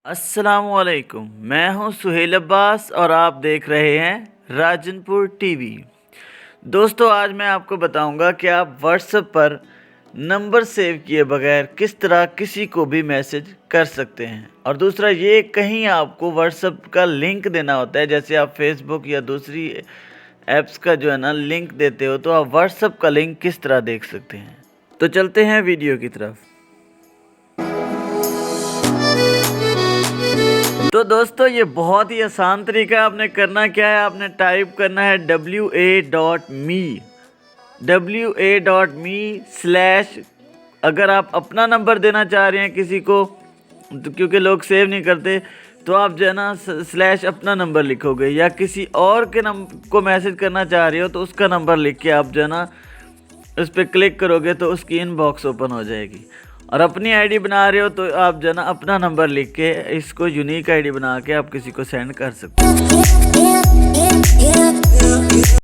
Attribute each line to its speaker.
Speaker 1: अस्सलामुअलैकुम। मैं हूं सुहेल अब्बास और आप देख रहे हैं राजनपुर टीवी। दोस्तों, आज मैं आपको बताऊंगा कि आप व्हाट्सएप पर नंबर सेव किए बगैर किस तरह किसी को भी मैसेज कर सकते हैं। और दूसरा ये, कहीं आपको व्हाट्सएप का लिंक देना होता है, जैसे आप फेसबुक या दूसरी ऐप्स का जो है ना लिंक देते हो, तो आप व्हाट्सएप का लिंक किस तरह देख सकते हैं। तो चलते हैं वीडियो की तरफ। तो दोस्तों, ये बहुत ही आसान तरीका है। आपने करना क्या है, आपने टाइप करना है wa.me अगर आप अपना नंबर देना चाह रहे हैं किसी को, तो क्योंकि लोग सेव नहीं करते, तो आप जो है ना / अपना नंबर लिखोगे, या किसी और के नंबर को मैसेज करना चाह रहे हो तो उसका नंबर लिख के आप जो है ना उस पर क्लिक करोगे तो उसकी इनबॉक्स ओपन हो जाएगी। और अपनी आईडी बना रहे हो तो आप जो ना अपना नंबर लिख के इसको यूनिक आईडी बना के आप किसी को सेंड कर सकते हो।